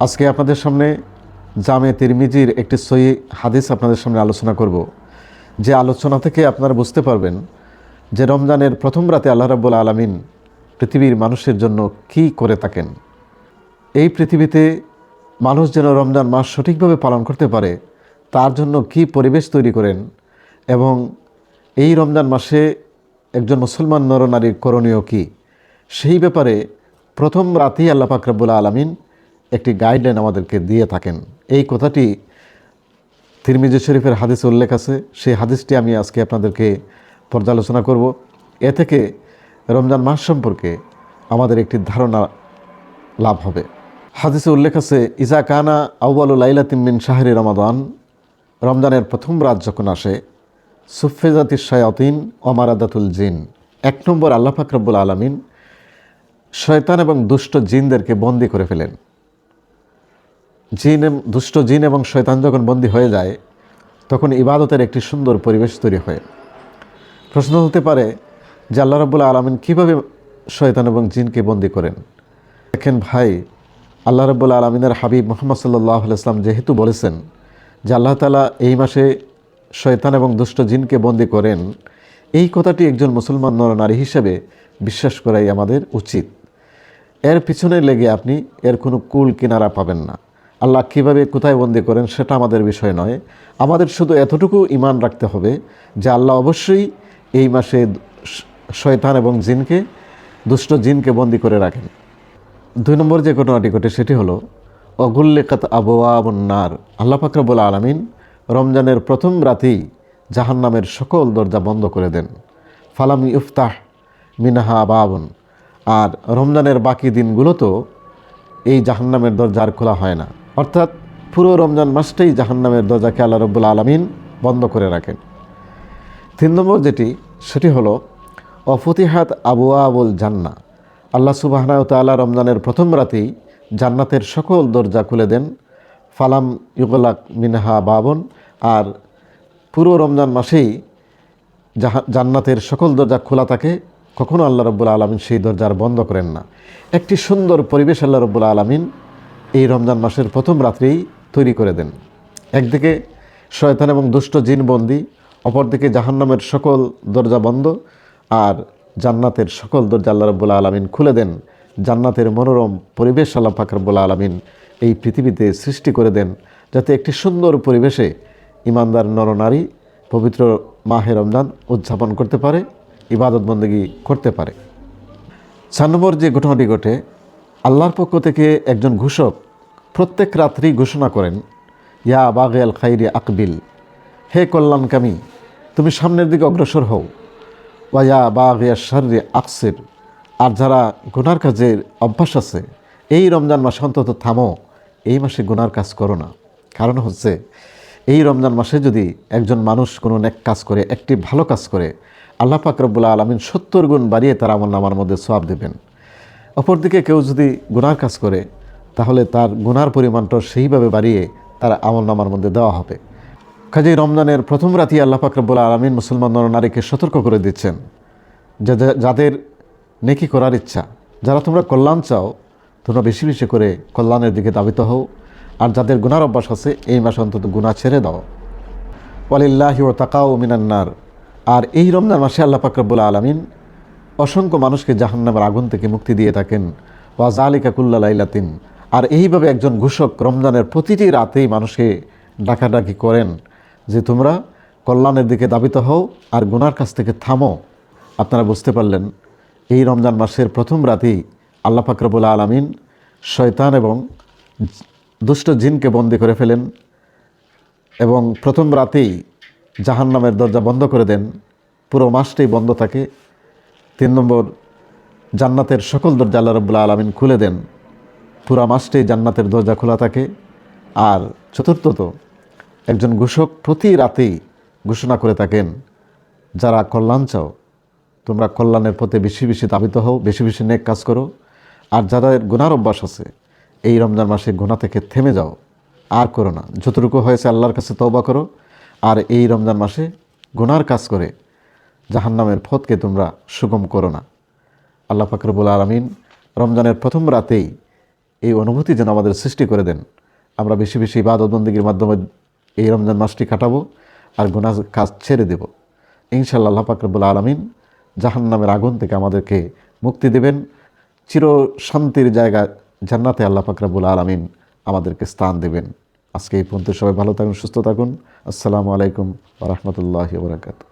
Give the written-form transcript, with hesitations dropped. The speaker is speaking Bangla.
আজকে আপনাদের সামনে জামে তিরমিজির একটি সহিহ হাদিস আপনাদের সামনে আলোচনা করব। যে আলোচনা থেকে আপনারা বুঝতে পারবেন যে রমজানের প্রথম রাতে আল্লাহ রাব্বুল আলামিন পৃথিবীর মানুষের জন্য কি করে থাকেন। এই পৃথিবীতে মানুষ যেন রমজান মাস সঠিকভাবে পালন করতে পারে তার জন্য কি পরিবেশ তৈরি করেন, এবং এই রমজান মাসে একজন মুসলমান নরনারীর করণীয় কি, সেই ব্যাপারে প্রথম রাতেই আল্লাহ পাক রব্বুল আলামিন একটি গাইডলাইন আমাদেরকে দিয়ে থাকেন। এই কথাটি তিরমিজি শরীফের হাদিসে উল্লেখ আছে। সেই হাদিসটি আমি আজকে আপনাদেরকে পর্যালোচনা করব। এ থেকে রমজান মাস সম্পর্কে আমাদের একটি ধারণা লাভ হবে। হাদিসে উল্লেখ আছে, ইজা কানা আউয়ালু লাইলাতিন মিন শাহরি রমাদান, রমজানের প্রথম রাত যখন আসে, সুফেজাতিস শায়াতিন ওমারাদাতুল জিন, এক নম্বর আল্লাহ পাক রব্বুল আলামিন শয়তান এবং দুষ্ট জিনদেরকে বন্দী করে ফেলেন। দুষ্ট জিন এবং শয়তান যখন বন্দী হয়ে যায় তখন ইবাদতের একটি সুন্দর পরিবেশ তৈরি হয়। প্রশ্ন হতে পারে যে আল্লাহ রাব্বুল আলামিন কীভাবে শয়তান এবং জিনকে বন্দী করেন। দেখেন ভাই, আল্লাহ রাব্বুল আলামিনের হাবিব মুহাম্মদ সাল্লাল্লাহু আলাইহি ওয়াসাল্লাম যেহেতু বলেছেন যে আল্লাহ তাআলা এই মাসে শয়তান এবং দুষ্ট জিনকে বন্দী করেন, এই কথাটি একজন মুসলমান নরনারী হিসেবে বিশ্বাস করাই আমাদের উচিত। এর পিছনে লেগে আপনি এর কোনো কুল কিনারা পাবেন না। আল্লাহ কীভাবে কোথায় বন্দী করেন সেটা আমাদের বিষয় নয়। আমাদের শুধু এতটুকু ঈমান রাখতে হবে যে আল্লাহ অবশ্যই এই মাসে শয়তান এবং জিনকে, দুষ্ট জিনকে বন্দী করে রাখেন। 2 নম্বর যে ঘটনাটি ঘটে সেটি হলো অগুল্লিকাত আবওয়াবুন নার, আল্লাহ পাক রব্বুল আলামিন রমজানের প্রথম রাতেই জাহান্নামের সকল দরজা বন্ধ করে দেন। ফালাম ইফতাহ মিনহা বাবুন, আর রমজানের বাকি দিনগুলোতেও এই জাহান্নামের দরজা আর খোলা হয় না। অর্থাৎ পুরো রমজান মাসটাই জাহান্নামের দরজাকে আল্লাহ রাব্বুল আলামিন বন্ধ করে রাখেন। 3 নম্বর যেটি সেটি হলো অফতিহাত আবওয়াবুল জান্নাহ, আল্লাহ সুবহানাহু ওয়া তাআলা রমজানের প্রথম রাতেই জান্নাতের সকল দরজা খুলে দেন। ফালাম ইউগলাক মিনহা বাবুন, আর পুরো রমজান মাসেই জান্নাতের সকল দরজা খোলা থাকে, কখনো আল্লাহ রাব্বুল আলামিন সেই দরজার বন্ধ করেন না। একটি সুন্দর পরিবেশ আল্লাহ রাব্বুল আলামিন এই রমজান মাসের প্রথম রাত্রেই তৈরি করে দেন। একদিকে শয়তান এবং দুষ্ট জিন বন্দী, অপরদিকে জাহান্নামের সকল দরজা বন্ধ, আর জান্নাতের সকল দরজা আল্লাহ রাব্বুল আলামিন খুলে দেন। জান্নাতের মনোরম পরিবেশ আল্লাহ পাক রব্বুল আলামিন এই পৃথিবীতে সৃষ্টি করে দেন, যাতে একটি সুন্দর পরিবেশে ইমানদার নরনারী পবিত্র মাহে রমজান উদযাপন করতে পারে, ইবাদত বন্দেগী করতে পারে। 4 নম্বর যে ঘটনাটি ঘটে, আল্লাহর পক্ষ থেকে একজন ঘোষক প্রত্যেক রাত্রি ঘোষণা করেন, ইয়া বাগে আল খাইরি আকবিল, হে কল্যাণকামী তুমি সামনের দিকে অগ্রসর হও। ওয়া বাগে শাররি আকসির, আর যারা গুনার কাজের অভ্যাস আছে এই রমজান মাসে অন্তত থামো, এই মাসে গুনার কাজ করো না। কারণ হচ্ছে এই রমজান মাসে যদি একজন মানুষ কোনো নেক কাজ করে, একটি ভালো কাজ করে, আল্লাহ পাক রব্বুল আলামিন 70 গুণ বাড়িয়ে তার আমলনামার মধ্যে সওয়াব দেবেন। অপরদিকে কেউ যদি গুনার কাজ করে তাহলে তার গুনার পরিমাণটা সেইভাবে বাড়িয়ে তার আমলনামার মধ্যে দেওয়া হবে। কাজেই রমজানের প্রথম রাতেই আল্লাহ পাক রব্বুল আলামিন মুসলমান নরনারীকে সতর্ক করে দিচ্ছেন যে যাদের নেকি করার ইচ্ছা, যারা তোমরা কল্যাণ চাও, তোমরা বেশি বেশি করে কল্যাণের দিকে ধাবিত হও, আর যাদের গুনার অভ্যাস আছে এই মাসে অন্তত গুনাহ ছেড়ে দাও। ওয়ালিল্লাহি ওয়াতাকাউ মিনান নার, আর এই রমজান মাসে আল্লাহ পাক রব্বুল আলামিন অসংখ্য মানুষকে জাহান্নামের আগুন থেকে মুক্তি দিয়ে থাকেন। ওয়া যালিকা কুল্লা লাইলাতিন, আর এইভাবে একজন ঘোষক রমজানের প্রতিটি রাতেই মানুষকে ডাকাডাকি করেন যে তোমরা কল্যাণের দিকে ধাবিত হও আর গুনার কাছ থেকে থামো। আপনারা বুঝতে পারলেন এই রমজান মাসের প্রথম রাতেই আল্লাহ পাক রব্বুল আলামিন শয়তান এবং দুষ্ট জিনকে বন্দী করে ফেলেন, এবং প্রথম রাতেই জাহান্নামের দরজা বন্ধ করে দেন, পুরো মাসটাই বন্ধ থাকে। 3 নম্বর, জান্নাতের সকল দরজা আল্লাহ রাব্বুল আলামিন খুলে দেন, পুরো মাসটাই জান্নাতের দরজা খোলা থাকে। আর চতুর্থত, একজন ঘোষক প্রতি রাতেই ঘোষণা করে থাকেন, যারা কল্যাণ চাও তোমরা কল্যাণের পথে বেশি বেশি ধাবিত হও, বেশি বেশি নেক কাজ করো, আর যাদের গুনার অভ্যাস আছে এই রমজান মাসে গুনাহ থেকে থেমে যাও, আর করো না। যতটুকু হয়েছে আল্লাহর কাছে তওবা করো, আর এই রমজান মাসে গুনার কাজ করে জাহান্নামের পথকে তোমরা সুগম করো না। আল্লাহ পাক রব্বুল আলামিন রমজানের প্রথম রাতেই এই অনুভূতি যেন আমাদের সৃষ্টি করে দেন। আমরা বেশি বেশি ইবাদত বন্দেগীর মাধ্যমে এই রমজান মাসটি কাটাবো আর গুনাহ কাজ ছেড়ে দেব। ইনশাআল্লাহ আল্লাহ পাক রব্বুল আলামিন জাহান্নামের আগুন থেকে আমাদেরকে মুক্তি দেবেন। চির শান্তির জায়গা জান্নাতে আল্লাহ পাক রব্বুল আলামিন আমাদেরকে স্থান দেবেন। আজকে এই পর্যন্ত সবাই ভালো থাকুন, সুস্থ থাকুন। আসসালামু আলাইকুম ওয়া রাহমাতুল্লাহি ওয়া বারাকাতুহু।